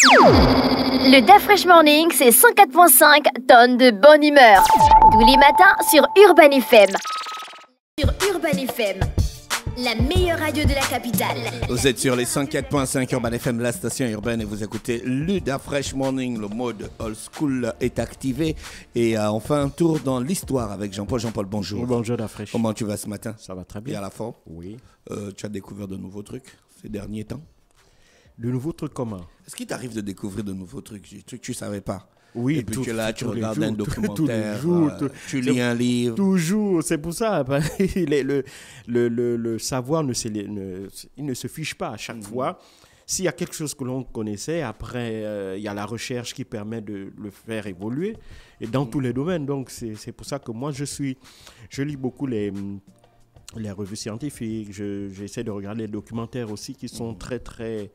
Le DAF Fresh Morning, c'est 104.5 tonnes de bonne humeur. Tous les matins sur Urban FM. Sur Urban FM, la meilleure radio de la capitale. Vous êtes sur les 104.5 Urban FM, la station urbaine, et vous écoutez le DAF Fresh Morning. Le mode old school est activé. Et on fait un tour dans l'histoire avec Jean-Paul. Jean-Paul, bonjour. Bonjour DAF Fresh. Comment tu vas ce matin? Ça va très bien. Et à la forme? Oui. Tu as découvert de nouveaux trucs ces derniers temps? De nouveaux trucs comment? Est-ce qu'il t'arrive de découvrir de nouveaux trucs, des trucs que tu ne savais pas? Oui, et puis tu es là, tu regardes un documentaire, tous les jours, tu lis un livre. Toujours, c'est pour ça. Le savoir il ne se fiche pas à chaque fois. S'il y a quelque chose que l'on connaissait, après, il y a la recherche qui permet de le faire évoluer, et dans tous les domaines. Donc, c'est pour ça que moi, je lis beaucoup les revues scientifiques, j'essaie de regarder les documentaires aussi qui sont très, très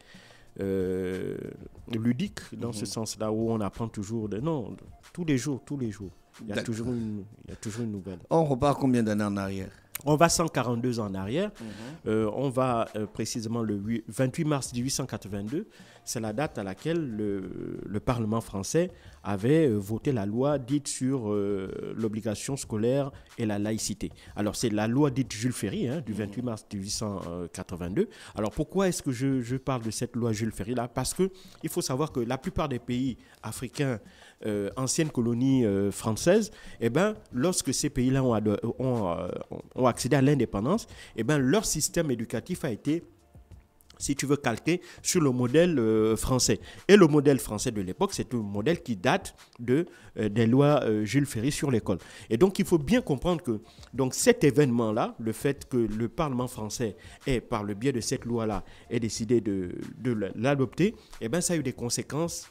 ludique dans ce sens-là, où on apprend toujours tous les jours il y a toujours une nouvelle. On repart combien d'années en arrière? On va 142 ans en arrière. On va précisément le 28 mars 1882. C'est la date à laquelle le Parlement français avait voté la loi dite sur l'obligation scolaire et la laïcité. Alors, c'est la loi dite Jules Ferry, du 28 mars 1882. Alors, pourquoi est-ce que je parle de cette loi Jules Ferry-là? Parce qu'il faut savoir que la plupart des pays africains, anciennes colonies françaises, lorsque ces pays-là ont accédé à l'indépendance, leur système éducatif a été, si tu veux, calqué sur le modèle français. Et le modèle français de l'époque, c'est un modèle qui date des lois Jules Ferry sur l'école. Et donc, il faut bien comprendre que cet événement-là, le fait que le Parlement français ait, par le biais de cette loi-là, ait décidé de l'adopter, ça a eu des conséquences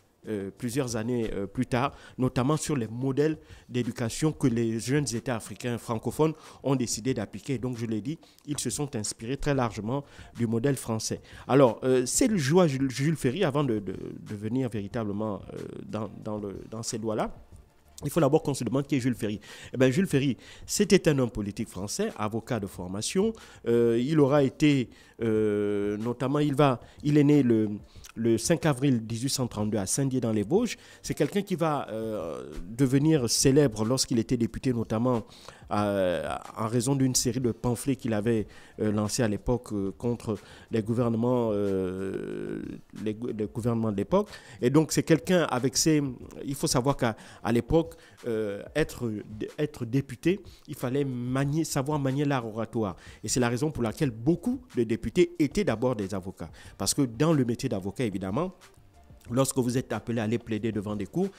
plusieurs années plus tard, notamment sur les modèles d'éducation que les jeunes États africains francophones ont décidé d'appliquer. Donc, je l'ai dit, ils se sont inspirés très largement du modèle français. Alors, c'est le joie Jules Ferry, avant de venir véritablement dans ces lois-là. Il faut d'abord qu'on se demande qui est Jules Ferry. Jules Ferry, c'était un homme politique français, avocat de formation. Il aura été, notamment, il est né le 5 avril 1832 à Saint-Dié-dans-les-Vosges. C'est quelqu'un qui va devenir célèbre lorsqu'il était député, notamment en raison d'une série de pamphlets qu'il avait lancés à l'époque contre les gouvernements de l'époque. Et donc, c'est quelqu'un avec il faut savoir qu'à l'époque, être député, il fallait savoir manier l'art oratoire. Et c'est la raison pour laquelle beaucoup de députés étaient d'abord des avocats. Parce que dans le métier d'avocat, évidemment, lorsque vous êtes appelé à aller plaider devant des cours,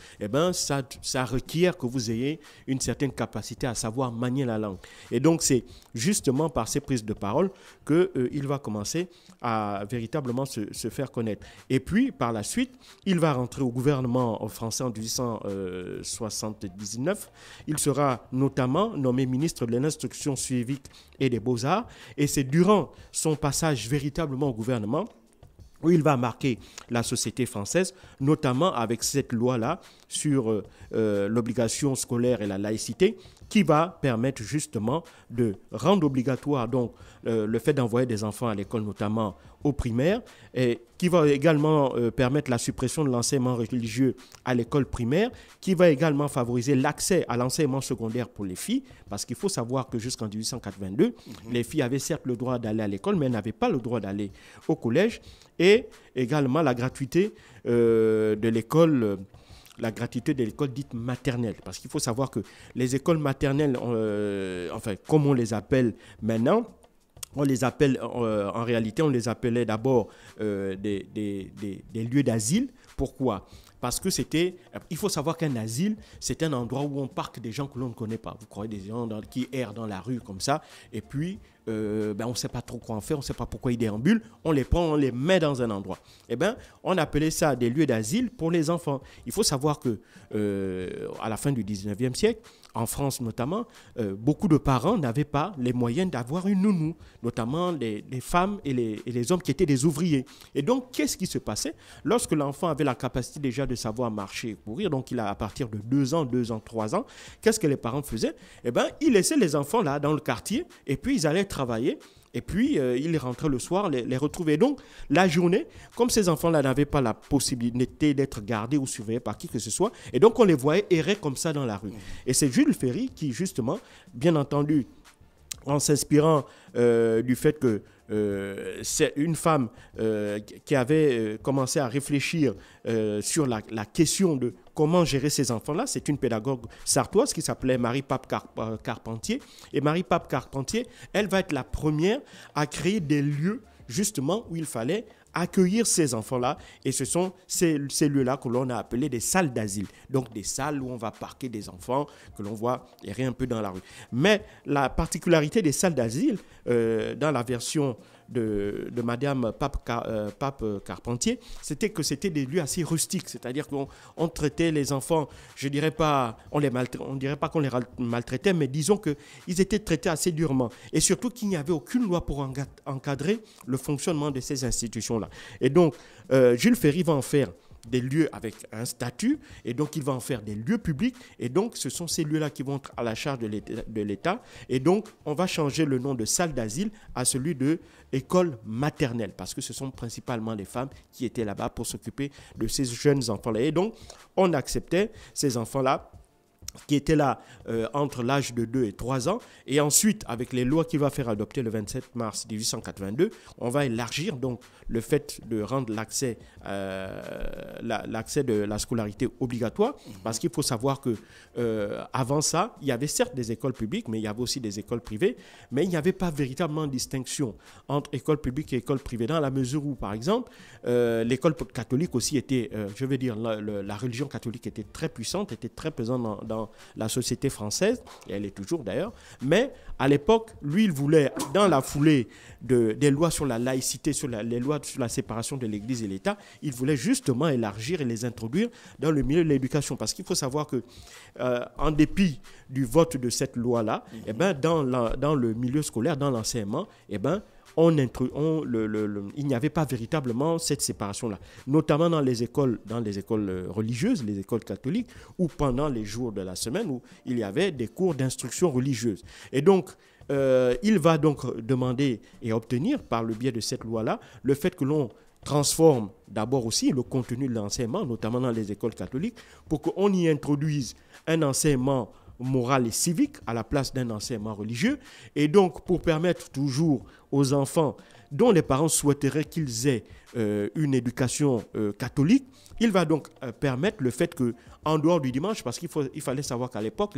ça requiert que vous ayez une certaine capacité à savoir manier la langue. Et donc, c'est justement par ces prises de parole qu'il va commencer à véritablement se faire connaître. Et puis, par la suite, il va rentrer au gouvernement français en 1879. Il sera notamment nommé ministre de l'instruction civique et des beaux-arts. Et c'est durant son passage véritablement au gouvernement où il va marquer la société française, notamment avec cette loi-là sur l'obligation scolaire et la laïcité, qui va permettre justement de rendre obligatoire le fait d'envoyer des enfants à l'école, notamment au primaire, et qui va également permettre la suppression de l'enseignement religieux à l'école primaire, qui va également favoriser l'accès à l'enseignement secondaire pour les filles, parce qu'il faut savoir que jusqu'en 1882, les filles avaient certes le droit d'aller à l'école, mais elles n'avaient pas le droit d'aller au collège, et également la gratuité de l'école. La gratuité de l'école dite maternelle. Parce qu'il faut savoir que les écoles maternelles, comme on les appelle maintenant, on les appelle, en réalité, on les appelait d'abord des lieux d'asile. Pourquoi ? Parce que il faut savoir qu'un asile, c'est un endroit où on parque des gens que l'on ne connaît pas. Vous croyez des gens qui errent dans la rue comme ça, et puis on ne sait pas trop quoi en faire, on ne sait pas pourquoi ils déambulent, on les prend, on les met dans un endroit. On appelait ça des lieux d'asile pour les enfants. Il faut savoir que à la fin du 19e siècle, en France notamment, beaucoup de parents n'avaient pas les moyens d'avoir une nounou, notamment les femmes et les hommes qui étaient des ouvriers. Et donc, qu'est-ce qui se passait lorsque l'enfant avait la capacité déjà de savoir marcher et courir, donc il a à partir de 2 ans, 3 ans, qu'est-ce que les parents faisaient ? Ils laissaient les enfants là dans le quartier et puis ils allaient travailler Et puis, il rentrait le soir, les retrouvait. Donc, la journée, comme ces enfants-là n'avaient pas la possibilité d'être gardés ou surveillés par qui que ce soit, et donc on les voyait errer comme ça dans la rue. Et c'est Jules Ferry qui, justement, bien entendu, en s'inspirant du fait que c'est une femme qui avait commencé à réfléchir sur la question de comment gérer ces enfants-là. C'est une pédagogue sartoise qui s'appelait Marie-Pape Carpentier. Et Marie-Pape Carpentier, elle va être la première à créer des lieux justement où il fallait accueillir ces enfants-là. Et ce sont ces lieux-là que l'on a appelés des salles d'asile. Donc des salles où on va parquer des enfants que l'on voit errer un peu dans la rue. Mais la particularité des salles d'asile, dans la version de Madame Pape Carpentier, c'était que c'était des lieux assez rustiques, c'est-à-dire qu'on traitait les enfants, je dirais pas, on dirait pas qu'on les maltraitait, mais disons qu'ils étaient traités assez durement, et surtout qu'il n'y avait aucune loi pour encadrer le fonctionnement de ces institutions-là. Et donc, Jules Ferry va en faire des lieux avec un statut, et donc il va en faire des lieux publics, et donc ce sont ces lieux-là qui vont être à la charge de l'État, et donc on va changer le nom de salle d'asile à celui de école maternelle, parce que ce sont principalement les femmes qui étaient là-bas pour s'occuper de ces jeunes enfants-là. Et donc on acceptait ces enfants-là qui étaient là entre l'âge de 2 et 3 ans. Et ensuite, avec les lois qu'il va faire adopter le 27 mars 1882, on va élargir donc le fait de rendre l'accès de la scolarité obligatoire, parce qu'il faut savoir que avant ça, il y avait certes des écoles publiques, mais il y avait aussi des écoles privées, mais il n'y avait pas véritablement de distinction entre école publique et école privée, dans la mesure où, par exemple, l'école catholique aussi était, je veux dire, la religion catholique était très puissante, était très présente dans la société française, et elle est toujours d'ailleurs, mais à l'époque, lui, il voulait, dans la foulée des lois sur la laïcité, les lois sur la séparation de l'Église et l'État, il voulait justement élargir et les introduire dans le milieu de l'éducation, parce qu'il faut savoir que, en dépit du vote de cette loi-là, eh ben, dans le milieu scolaire, dans l'enseignement, eh ben, il n'y avait pas véritablement cette séparation-là, notamment dans les écoles religieuses, les écoles catholiques, ou pendant les jours de la semaine où il y avait des cours d'instruction religieuse. Et donc, il va donc demander et obtenir, par le biais de cette loi-là, le fait que l'on transforme d'abord aussi le contenu de l'enseignement, notamment dans les écoles catholiques, pour qu'on y introduise un enseignement moral et civique à la place d'un enseignement religieux, et donc pour permettre toujours aux enfants dont les parents souhaiteraient qu'ils aient une éducation catholique, il va donc permettre le fait que, en dehors du dimanche, parce qu'il fallait savoir qu'à l'époque,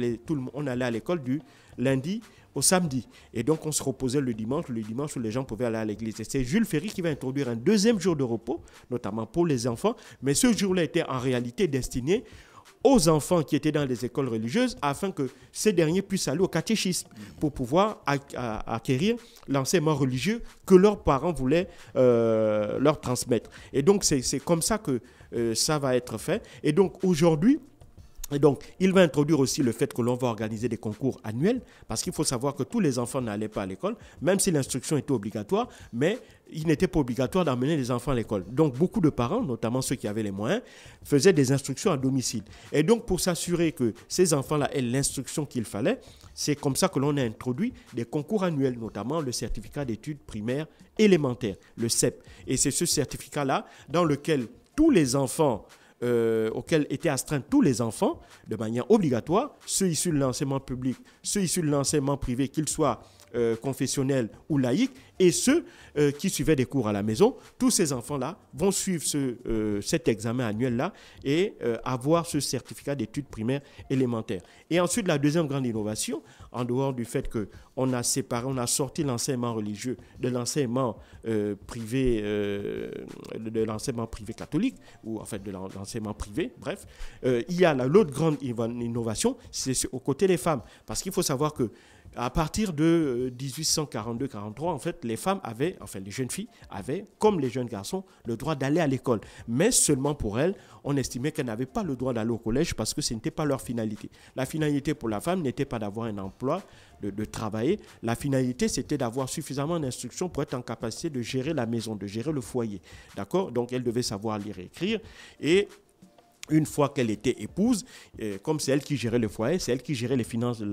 on allait à l'école du lundi au samedi, et donc on se reposait le dimanche où les gens pouvaient aller à l'église. Et c'est Jules Ferry qui va introduire un deuxième jour de repos, notamment pour les enfants, mais ce jour-là était en réalité destiné aux enfants qui étaient dans les écoles religieuses, afin que ces derniers puissent aller au catéchisme pour pouvoir acquérir l'enseignement religieux que leurs parents voulaient leur transmettre. Et donc, c'est comme ça que ça va être fait. Et donc, aujourd'hui, il va introduire aussi le fait que l'on va organiser des concours annuels, parce qu'il faut savoir que tous les enfants n'allaient pas à l'école, même si l'instruction était obligatoire, mais il n'était pas obligatoire d'amener les enfants à l'école. Donc, beaucoup de parents, notamment ceux qui avaient les moyens, faisaient des instructions à domicile. Et donc, pour s'assurer que ces enfants-là aient l'instruction qu'il fallait, c'est comme ça que l'on a introduit des concours annuels, notamment le certificat d'études primaires élémentaires, le CEP. Et c'est ce certificat-là dans lequel tous les enfants auxquels étaient astreints tous les enfants de manière obligatoire, ceux issus de l'enseignement public, ceux issus de l'enseignement privé, qu'ils soient confessionnels ou laïques, et ceux qui suivaient des cours à la maison, tous ces enfants-là vont suivre cet examen annuel-là et avoir ce certificat d'études primaires élémentaires. Et ensuite, la deuxième grande innovation, en dehors du fait qu'on a séparé, on a sorti l'enseignement religieux de l'enseignement privé, de l'enseignement privé catholique, ou en fait de l'enseignement privé, bref, il y a l'autre grande innovation, c'est aux côtés des femmes. Parce qu'il faut savoir que à partir de 1842-43, en fait, les femmes avaient, enfin les jeunes filles avaient, comme les jeunes garçons, le droit d'aller à l'école. Mais seulement pour elles, on estimait qu'elles n'avaient pas le droit d'aller au collège parce que ce n'était pas leur finalité. La finalité pour la femme n'était pas d'avoir un emploi, de travailler. La finalité, c'était d'avoir suffisamment d'instruction pour être en capacité de gérer la maison, de gérer le foyer. D'accord ? Donc, elle devait savoir lire et écrire. Et une fois qu'elle était épouse, comme c'est elle qui gérait le foyer, c'est elle qui gérait les finances de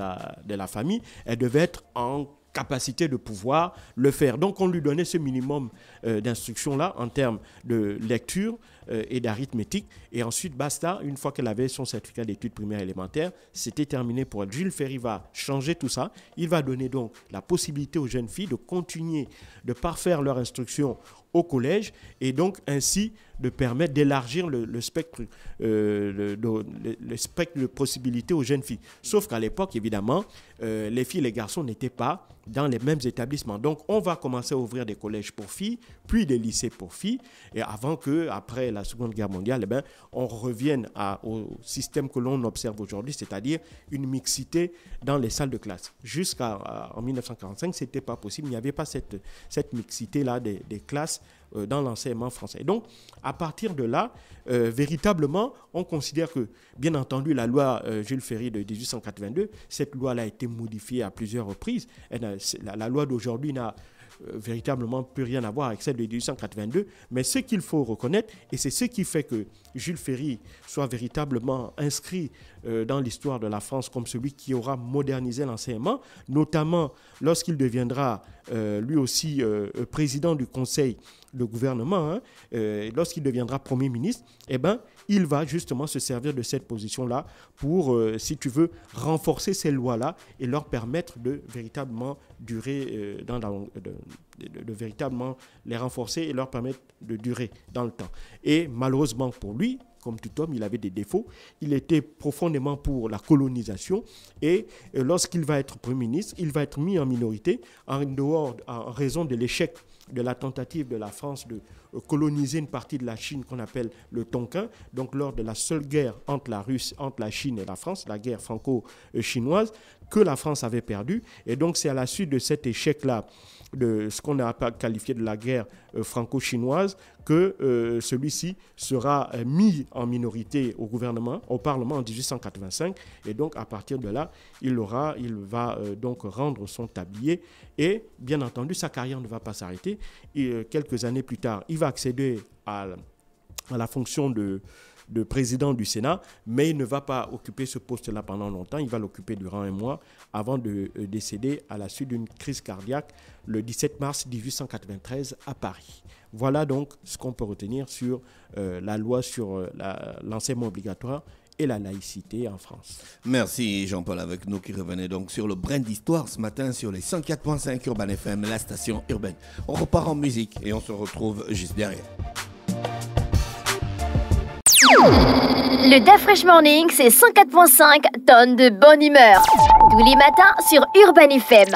la famille, elle devait être en capacité de pouvoir le faire. Donc, on lui donnait ce minimum d'instruction-là en termes de lecture et d'arithmétique. Et ensuite, basta, une fois qu'elle avait son certificat d'études primaires élémentaires, c'était terminé pour elle. Jules Ferry va changer tout ça. Il va donner donc la possibilité aux jeunes filles de continuer de parfaire leur instruction au collège et donc ainsi de permettre d'élargir le spectre de possibilités aux jeunes filles. Sauf qu'à l'époque, évidemment, les filles et les garçons n'étaient pas dans les mêmes établissements. Donc, on va commencer à ouvrir des collèges pour filles, puis des lycées pour filles, et avant que, après la Seconde Guerre mondiale, eh bien, on revienne au système que l'on observe aujourd'hui, c'est-à-dire une mixité dans les salles de classe. Jusqu'en 1945, ce n'était pas possible. Il n'y avait pas cette mixité-là des classes dans l'enseignement français. Donc, à partir de là, véritablement, on considère que, bien entendu, la loi Jules Ferry de 1882, cette loi-là a été modifiée à plusieurs reprises. La loi d'aujourd'hui n'a véritablement plus rien à voir avec celle de 1882, mais ce qu'il faut reconnaître, et c'est ce qui fait que Jules Ferry soit véritablement inscrit dans l'histoire de la France comme celui qui aura modernisé l'enseignement, notamment lorsqu'il deviendra lui aussi président du conseil de gouvernement, lorsqu'il deviendra Premier ministre, eh ben, il va justement se servir de cette position-là pour, si tu veux, renforcer ces lois-là et leur permettre de véritablement durer, de véritablement les renforcer et leur permettre de durer dans le temps. Et malheureusement pour lui, comme tout homme, il avait des défauts. Il était profondément pour la colonisation et lorsqu'il va être Premier ministre, il va être mis en minorité en raison de l'échec de la tentative de la France de coloniser une partie de la Chine qu'on appelle le Tonkin, donc lors de la seule guerre entre la Chine et la France, la guerre franco-chinoise, que la France avait perdue. Et donc c'est à la suite de cet échec-là, de ce qu'on a qualifié de la guerre franco-chinoise, que celui-ci sera mis en minorité au gouvernement, au Parlement en 1885. Et donc à partir de là, il va donc rendre son tablier. Et bien entendu, sa carrière ne va pas s'arrêter. Et quelques années plus tard, il va accéder à la fonction de président du Sénat, mais il ne va pas occuper ce poste-là pendant longtemps. Il va l'occuper durant un mois avant de décéder à la suite d'une crise cardiaque le 17 mars 1893 à Paris. Voilà donc ce qu'on peut retenir sur la loi sur l'enseignement obligatoire et la laïcité en France. Merci Jean-Paul avec nous qui revenait donc sur le brin d'histoire ce matin sur les 104.5 Urban FM, la station urbaine. On repart en musique et on se retrouve juste derrière. Le Da Fresh Morning, c'est 104.5 tonnes de bonne humeur. Tous les matins sur Urban FM.